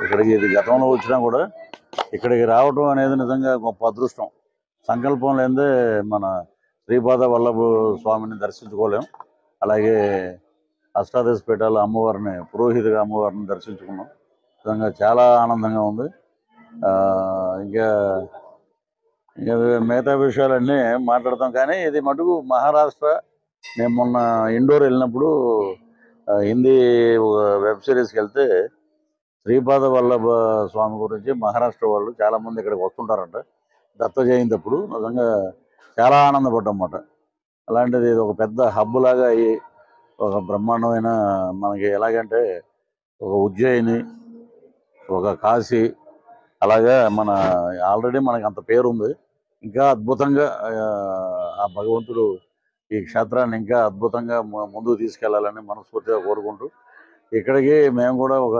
ఇక్కడికి ఇది గతంలో వచ్చినా కూడా ఇక్కడికి రావటం అనేది నిజంగా గొప్ప అదృష్టం. సంకల్పం లేనిదే మన శ్రీపాద వల్లభ స్వామిని దర్శించుకోలేం. అలాగే అష్టాదశ పీఠాల అమ్మవారిని, పురోహితుగా అమ్మవారిని దర్శించుకున్నాం. నిజంగా చాలా ఆనందంగా ఉంది. ఇంకా ఇంకా మిగతా విషయాలన్నీ మాట్లాడతాం. కానీ ఇది మటుకు మహారాష్ట్ర. నేను మొన్న ఇండోర్ వెళ్ళినప్పుడు హిందీ వెబ్ సిరీస్కి వెళ్తే శ్రీపాద వల్లభ స్వామి గురించి మహారాష్ట్ర వాళ్ళు చాలామంది ఇక్కడికి వస్తుంటారంట దత్త జయంతి అప్పుడు. నిజంగా చాలా ఆనందపడ్డమాట. అలాంటిది ఇది ఒక పెద్ద హబ్ లాగా అయ్యి ఒక బ్రహ్మాండమైన మనకి ఎలాగంటే ఒక ఉజ్జయిని, ఒక కాశీ, అలాగా మన ఆల్రెడీ మనకి అంత పేరుంది. ఇంకా అద్భుతంగా ఆ భగవంతుడు ఈ క్షేత్రాన్ని ఇంకా అద్భుతంగా ముందుకు తీసుకెళ్లాలని మనస్ఫూర్తిగా కోరుకుంటూ ఇక్కడికి మేము కూడా ఒక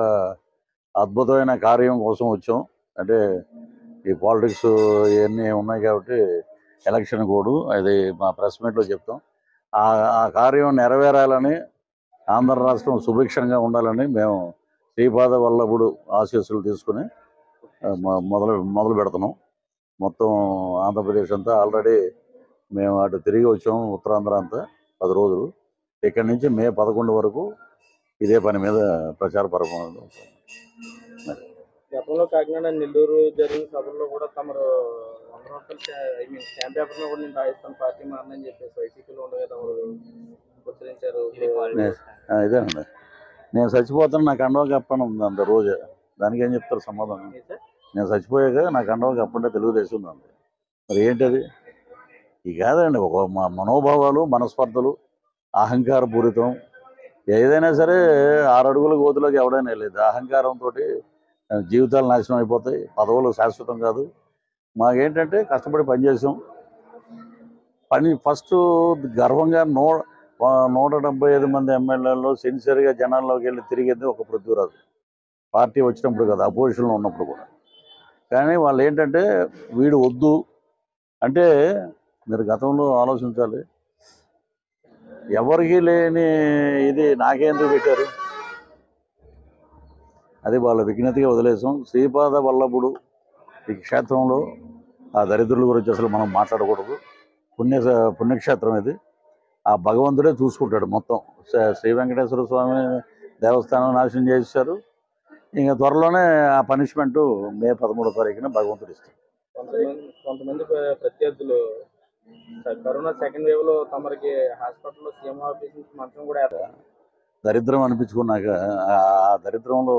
అద్భుతమైన కార్యం కోసం వచ్చాం. అంటే ఈ పాలిటిక్స్ ఇవన్నీ ఉన్నాయి కాబట్టి ఎలక్షన్ కోడ్ అది మా ప్రెస్ మీట్లో చెప్తాం. ఆ కార్యం నెరవేరాలని, ఆంధ్ర రాష్ట్రం సుభిక్షంగా ఉండాలని మేము శ్రీపాద వల్లభుడు ఆశీస్సులు తీసుకుని మొదలు పెడుతున్నాం. మొత్తం ఆంధ్రప్రదేశ్ అంతా ఆల్రెడీ మేము అటు తిరిగి వచ్చాము. ఉత్తరాంధ్ర అంతా 10 రోజులు. ఇక్కడి నుంచి మే 11 వరకు ఇదే పని మీద ప్రచార పరమాలు. గతంలో కాకినాడ, నెల్లూరు జరిగిన సభల్లో కూడా తమరు 100 రూపాయలు స్టాంప్ పేపర్లో కూడా నేను రాయిస్తాను పార్టీ మారని చెప్పేసి వైసీపీలో ఉండగా తమరు ఉచ్చరించారు. ఇదేనండి, నేను చచ్చిపోతాను నాకు అండవ కప్పని ఉంది అంత రోజు. దానికి ఏం చెప్తారు సమాధానం? నేను చచ్చిపోయాక నాకు అండవ కప్పంటే తెలుగుదేశం ఉందండి. మరి ఏంటది? ఇది కాదండి, ఒక మనోభావాలు, మనస్పర్ధలు, అహంకార పూరితం. ఏదైనా సరే 6 అడుగుల గోతులోకి ఎవడైనా వెళ్ళేది. అహంకారంతో జీవితాలు నాశనం అయిపోతాయి. పదవులు శాశ్వతం కాదు. మాకేంటంటే కష్టపడి పనిచేసాం. ఫస్ట్ గర్వంగా 175 మంది ఎమ్మెల్యేల్లో సిన్సియర్గా జనాల్లోకి వెళ్ళి తిరిగేది ఒక పృథ్వీరాజు. పార్టీ వచ్చినప్పుడు కదా, అపోజిషన్లో ఉన్నప్పుడు కూడా. కానీ వాళ్ళు ఏంటంటే వీడు వద్దు అంటే, మీరు గతంలో ఆలోచించాలి, ఎవరికి లేని ఇది నాకెందుకు పెట్టారు? అది వాళ్ళ విజ్ఞతగా వదిలేసాం. శ్రీపాద వల్లభుడు ఈ క్షేత్రంలో ఆ దరిద్రుల గురించి అసలు మనం మాట్లాడకూడదు. పుణ్యక్షేత్రం ఇది. ఆ భగవంతుడే చూసుకుంటాడు మొత్తం. శ్రీ వెంకటేశ్వర స్వామి దేవస్థానం నాశనం చేశారు. ఇంకా త్వరలోనే ఆ పనిష్మెంటు మే 13వ తారీఖున భగవంతుడు ఇస్తాడు. కొంతమంది ప్రత్యర్థులు కరోనా సెకండ్ వేవ్ లో తమరికి హాస్పిటల్లో సీఎం ఆఫీస్ నుంచి మంచం కూడా దరిద్రం అనిపించుకున్నాక ఆ దరిద్రంలో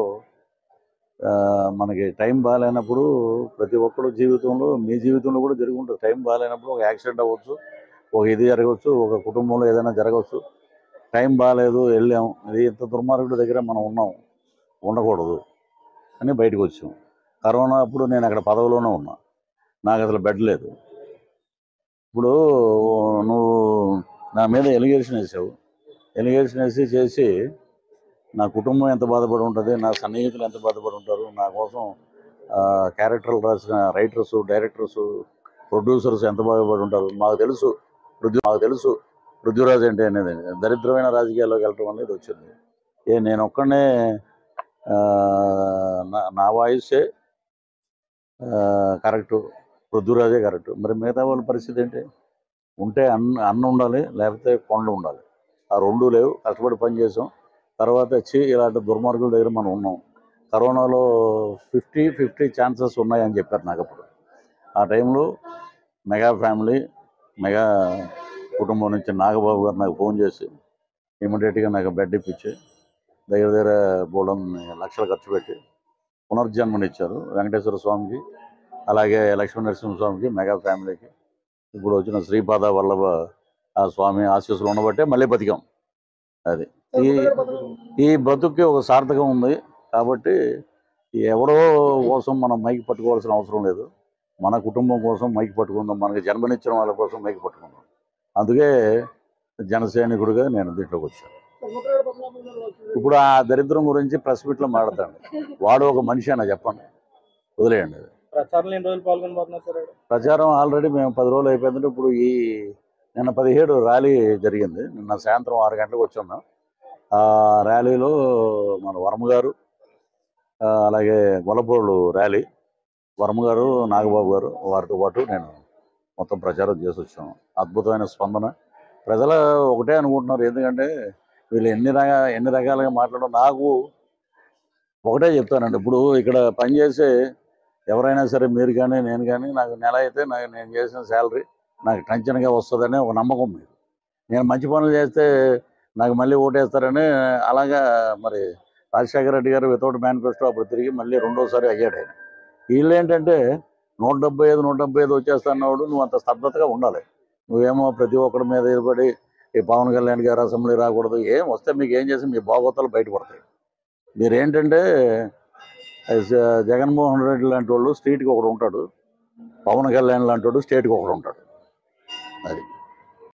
మనకి టైం బాగాలేనప్పుడు ప్రతి ఒక్కరు జీవితంలో, మీ జీవితంలో కూడా జరిగి ఉంటుంది. టైం బాగాలేనప్పుడు ఒక యాక్సిడెంట్ అవ్వచ్చు, ఒక ఇది జరగవచ్చు, ఒక కుటుంబంలో ఏదైనా జరగవచ్చు. టైం బాగాలేదు, వెళ్ళాం, ఇది ఇంత దుర్మార్గుడి దగ్గర మనం ఉండకూడదు అని బయటకు వచ్చాం. కరోనా అప్పుడు నేను అక్కడ పదవిలోనే ఉన్నా, నాకు అసలు బెడ్ లేదు. ఇప్పుడు నువ్వు నా మీద ఎలిగేషన్ వేసావు. ఎలిగేషన్ చేసి నా కుటుంబం ఎంత బాధపడి ఉంటుంది, నా సన్నిహితులు ఎంత బాధపడి ఉంటారు, నా కోసం క్యారెక్టర్లు రాసిన రైటర్సు, డైరెక్టర్సు, ప్రొడ్యూసర్స్ ఎంత బాధపడి ఉంటారు. మాకు తెలుసు పృథ్వీరాజ్ అంటే అనేది. దరిద్రమైన రాజకీయాల్లోకి వెళ్ళటం అనేది వచ్చింది. నేను ఒక్కడనే నా వాయిసే కరెక్టు, పృథ్వీరాజే కరెక్టు. మరి మిగతా వాళ్ళ పరిస్థితి ఏంటి? ఉంటే అన్న ఉండాలి, లేకపోతే కొండ ఉండాలి. ఆ రెండు లేవు. కష్టపడి పనిచేసాం. తర్వాత ఇలాంటి దుర్మార్గుల దగ్గర మనం ఉన్నాం. కరోనాలో 50-50 ఛాన్సెస్ ఉన్నాయని చెప్పారు నాకు అప్పుడు. ఆ టైంలో మెగా ఫ్యామిలీ, మెగా కుటుంబం నుంచి నాగబాబు గారు నాకు ఫోన్ చేసి ఇమీడియట్గా నాకు బెడ్ ఇప్పించి దగ్గర బోల్డన్ని లక్షలు ఖర్చు పెట్టి పునర్జన్మనిచ్చారు వెంకటేశ్వర స్వామికి, అలాగే లక్ష్మీ నరసింహస్వామికి, మెగా ఫ్యామిలీకి. ఇప్పుడు వచ్చిన శ్రీపాద వల్లభ ఆ స్వామి ఆశీస్సులు ఉండబట్టే మళ్ళీ బతికాం. అది ఈ బ్రతుక్కి ఒక సార్థకం ఉంది. కాబట్టి ఎవరో కోసం మనం మైకి పట్టుకోవాల్సిన అవసరం లేదు. మన కుటుంబం కోసం మైకి పట్టుకుందాం, మనకి జన్మనిచ్చిన వాళ్ళ కోసం మైకి పట్టుకుందాం. అందుకే జనసైనికుడిగా నేను దీంట్లోకి వచ్చాను. ఇప్పుడు ఆ దరిద్రం గురించి ప్రెస్ మీట్లో మాట్లాడతాను. వాడు ఒక మనిషి అన్న చెప్పండి, వదిలేయండి. ప్రచారంలో ఎన్ని రోజులు పాల్గొనబోతున్నారు సార్? ప్రచారం ఆల్రెడీ మేము 10 రోజులు అయిపోయిందంటే ఇప్పుడు నిన్న 17 ర్యాలీ జరిగింది. నిన్న సాయంత్రం 6 గంటలకు వచ్చాము. ఆ ర్యాలీలో మన వర్మ గారు, అలాగే గొల్లపూడి ర్యాలీ వర్మ గారు, నాగబాబు గారు వారితో పాటు నేను మొత్తం ప్రచారం చేసి వచ్చాము. అద్భుతమైన స్పందన. ప్రజలు ఒకటే అనుకుంటున్నారు, ఎందుకంటే వీళ్ళు ఎన్ని రకాలుగా మాట్లాడడం. నాకు ఒకటే చెప్తానండి, ఇప్పుడు ఇక్కడ పనిచేసే ఎవరైనా సరే, మీరు కానీ నేను కానీ, నాకు నెల అయితే నేను చేసిన శాలరీ నాకు టెన్షన్గా వస్తుందని ఒక నమ్మకం మీరు. నేను మంచి పనులు చేస్తే నాకు మళ్ళీ ఓటేస్తారని, అలాగా మరి రాజశేఖర రెడ్డి గారు వితౌట్ మేనిఫెస్టో అప్పుడు తిరిగి మళ్ళీ రెండోసారి అయ్యాడు ఆయన. వీళ్ళు ఏంటంటే 175 వచ్చేస్తాన్నాడు, నువ్వు అంత స్తబ్దతగా ఉండాలి. నువ్వేమో ప్రతి ఒక్కడి మీద ఎదురుపడి ఈ పవన్ కళ్యాణ్ గారు అసెంబ్లీ రాకూడదు, ఏం వస్తే మీకు ఏం చేసి మీ బాగోతాలు బయటపడతాయి. మీరేంటంటే జగన్మోహన్ రెడ్డి లాంటి వాళ్ళు స్ట్రీట్కి ఒకడు ఉంటాడు, పవన్ కళ్యాణ్ లాంటి వాడు స్టేట్కి ఒకడు ఉంటాడు. అది